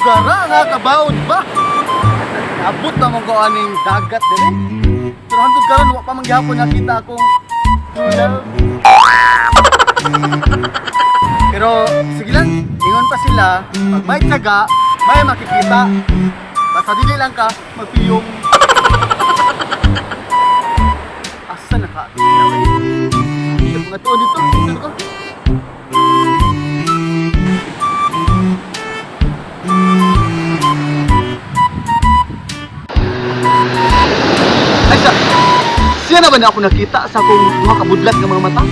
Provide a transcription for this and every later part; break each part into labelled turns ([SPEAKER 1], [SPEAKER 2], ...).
[SPEAKER 1] Sugara nga kabaod ba? Abot naman ko aning dagat din eh. Pero hantod karon wa pa mangyapon nakita akong true love. Pero sige lang, ingon pa sila, pag may tiyaga, may makikita. Basta dili lang ka magpiyong. Asa na ka? Yung mga tuon dito, tingnan ko. Ay siya na ba na ako nakita sa akong mga kabudlat ng mga mata?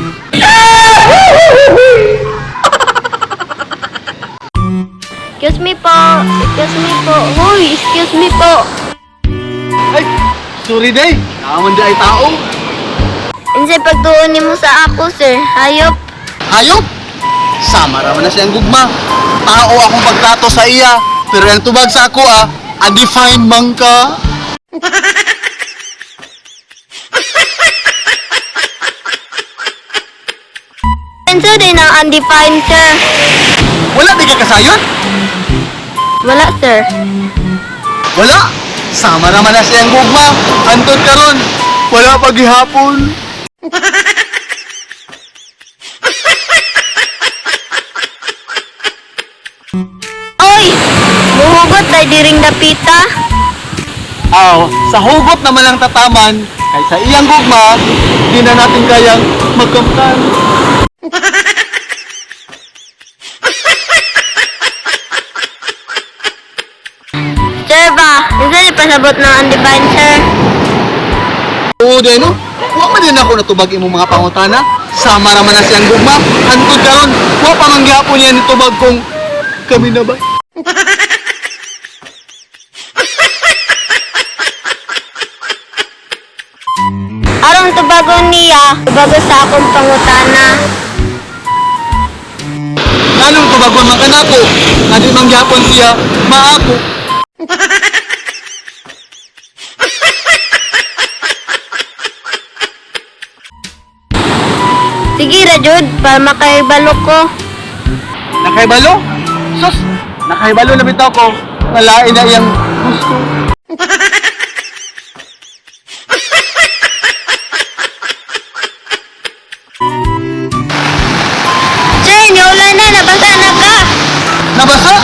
[SPEAKER 2] Excuse me po. Excuse me po. Hoy, excuse me po.
[SPEAKER 1] Ay, sorry day. Naman di ay tao.
[SPEAKER 2] Unsay pagtuon nimo sa ako, sir? Hayop.
[SPEAKER 1] Hayop? Sama raman na siyang gugma. Tao akong pagtrato sa iya. Pero yung tubag sa ako undefined man ka.
[SPEAKER 2] Sir, din ang undefined, sir.
[SPEAKER 1] Wala di ka kasayon?
[SPEAKER 2] Wala, sir.
[SPEAKER 1] Wala. Sama naman na siyang gugma. Antod karon. Wala paghihapon.
[SPEAKER 2] Oy! Muhugot na diring dapita.
[SPEAKER 1] Aw, sa hugot naman ang tataman, kay sa iyang gugma, di na natin kayang magkamtan.
[SPEAKER 2] Sir ba? Unsay pasabot ng undefined, sir?
[SPEAKER 1] Oo, day no? Huwag man din ako natubag imong mga pangutana. Sama naman na siyang gugma. Antod karon, huwag pa mangyapon yan itubag kung kami na ba?
[SPEAKER 2] Arong tubagon niya, tubago sa akong pangutana.
[SPEAKER 1] Lalong tubagon man kanako, nga di mangyapon siya, maako.
[SPEAKER 2] Sige ra jud para makaibalo ko.
[SPEAKER 1] Nakaibalo? Sus, nakaibalo na bitaw ko. Nalain na iyang gusto.
[SPEAKER 2] Sir, niulan na, nabasa na ka.
[SPEAKER 1] Nabasa?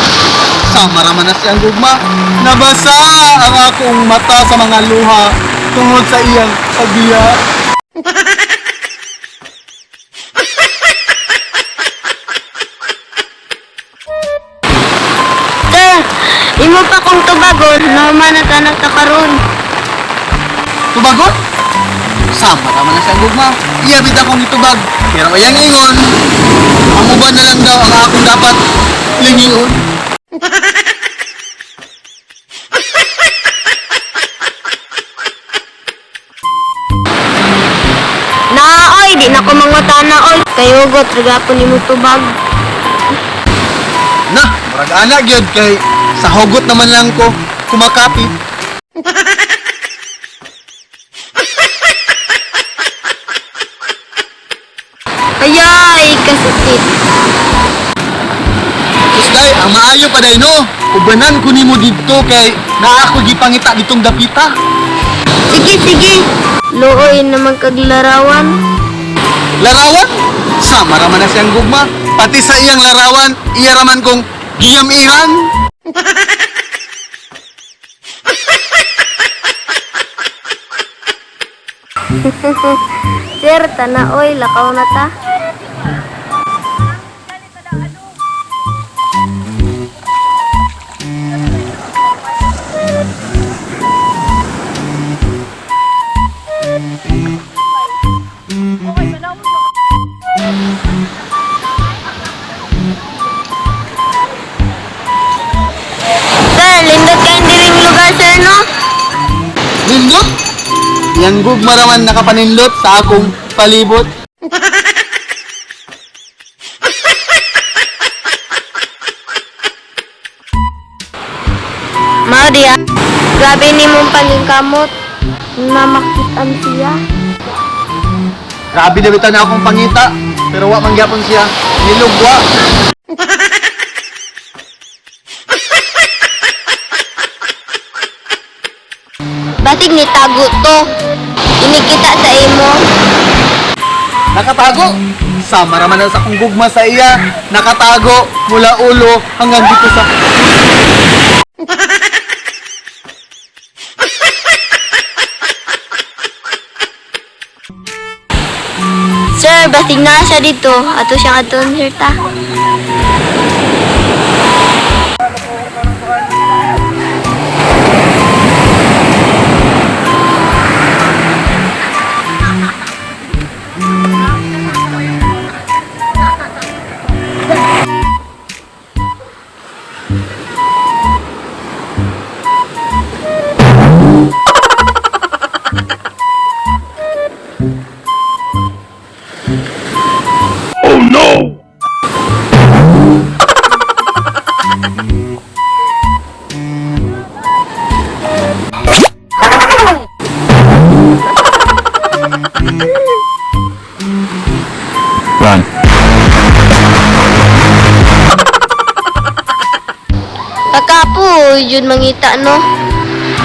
[SPEAKER 1] Sama raman na siyang gugma. Nabasa ang akong mata sa mga luha tungod sa iyang pagbiya.
[SPEAKER 2] Sir, imo pa kong tubagon, naman na tanak ta karon.
[SPEAKER 1] Tubagon? Sama raman na siyang gugma. Iyabit akong itubag. Pero iyang ingon, amuban na lang daw ang akong dapat lingion.
[SPEAKER 2] Oy, di na ko mangutana oy. Kayugot rigapon nimo tubag.
[SPEAKER 1] Nah, murag ana gyud kay sa hugot naman lang ko kumakapit.
[SPEAKER 2] Ayay, kasakit.
[SPEAKER 1] Kusday, ang maayo pa day no. Ubanan ko nimo didto kay naa ako gipangita ditong dapita.
[SPEAKER 2] Sige, sige. Luoy naman kag larawan.
[SPEAKER 1] Larawan? Sama raman na siyang gugma. Pati sa iyang larawan, iya raman kong giyam-ihan.
[SPEAKER 2] Sir, tana oy, lakaw na ta. Sir, lindot kayo diring lugar, sir, no?
[SPEAKER 1] Nindot? Yang gugma raman nakapanindot sa akong palibot.
[SPEAKER 2] Mao diya. Grabe ni mong paningkamot. Mamakitan siya.
[SPEAKER 1] Grabe na bitaw na akong pangita, pero wa mangyapon siya. Nilugwa.
[SPEAKER 2] Basig ni tago to. Inikita sa imo.
[SPEAKER 1] Nakatago. Sama raman na sa akong gugma sa iya. Nakatago mula ulo hanggang dito sa...
[SPEAKER 2] Sir, basig na siya dito. Ato siyang aton, sir ta.
[SPEAKER 3] Run.
[SPEAKER 2] Pagkapo, yun mangita, no?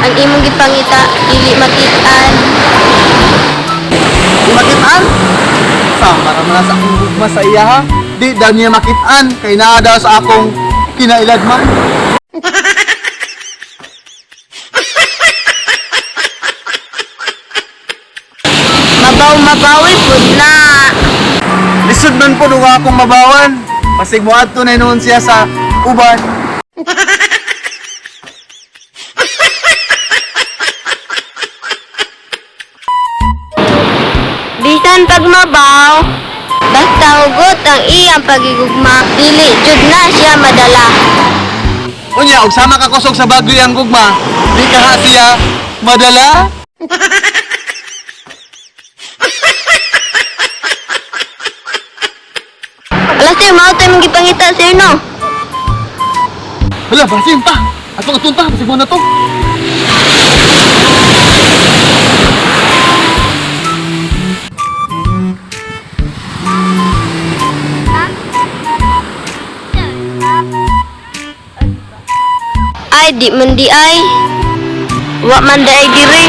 [SPEAKER 2] Ang imong gipangita, dili makitaan.
[SPEAKER 1] Di makitaan? Sama raman na sa akong gugma sa iya ha. Di daw niya makitaan. Kay naa daw sa akong kinailad man.
[SPEAKER 2] Mabaw-mabawi po na.
[SPEAKER 1] Lisod man po nung akong mabawan. Pasig mo ato na noon siya sa uban.
[SPEAKER 2] Bisan pag mabaw, basta hugot ang iyang pagigugma, dili jud na siya madala.
[SPEAKER 1] Unya, og sama ka kusog sa bagyo yang gugma. Di ka ha siya madala.
[SPEAKER 2] Alas sir, mao tayo mong gipangita sir no.
[SPEAKER 1] Hala, basin ta. Atong atunta, pasig mo na to.
[SPEAKER 2] Ay, di man di ay. Wa man di ay diri.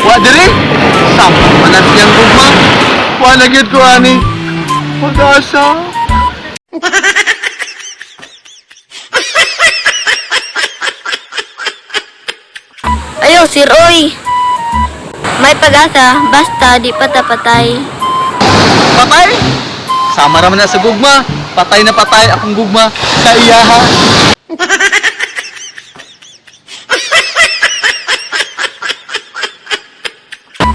[SPEAKER 1] Wa diri. Sama manan yang gugma. Wa lagi ko ani. Pag-asa.
[SPEAKER 2] Ayo, sir oy. May pag-asa, basta di patapatay.
[SPEAKER 1] Patay? Sama raman na sa gugma. Patay na patay akong gugma sa iya ha.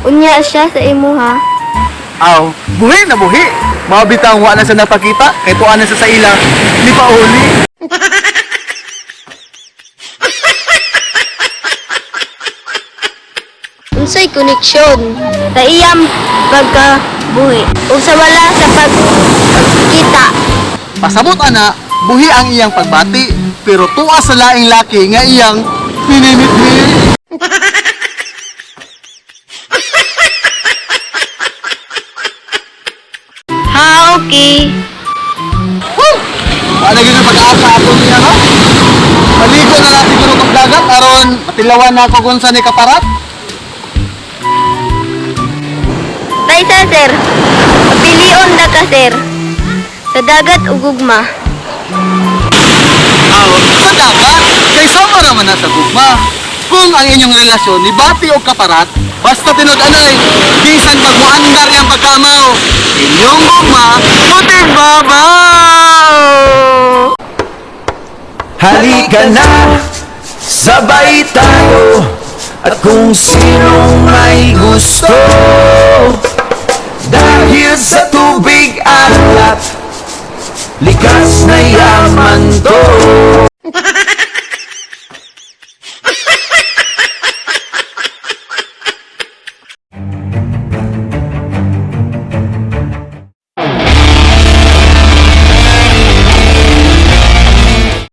[SPEAKER 2] Unya siya sa imo ha.
[SPEAKER 1] Aw, buhi na buhi. Mabitang wa na sa napakita. Kay tuan na sa ila. Ni pa uli.
[SPEAKER 2] Unsay koneksyon sa iyang pagkabuhi o sa wala sa pagkita.
[SPEAKER 1] Pasabot ana, buhi ang iyang pagbati. Pero tuwa sa laing laki nga iyang minimit-minit.
[SPEAKER 2] Ha, okay.
[SPEAKER 1] Ano yun ang pag-asa ako niya ha? Maligo na lang siguro kong dagat. Aron, matilawan na ako kung saan ikaparat.
[SPEAKER 2] Taysa sir, pilion na ka sir. Sa dagat o gugma.
[SPEAKER 1] Aw, sa dagat. Kay sama naman na sa gugma. Kung ang inyong relasyon ni bati o kaparat, basta tinod-anay, bisan pag muandar yung pagkamaw. Inyong gugma, puting babaw!
[SPEAKER 3] Halika na, sabay tayo. At kung sinong may gusto, dahil sa tubig alat, likas na yaman to.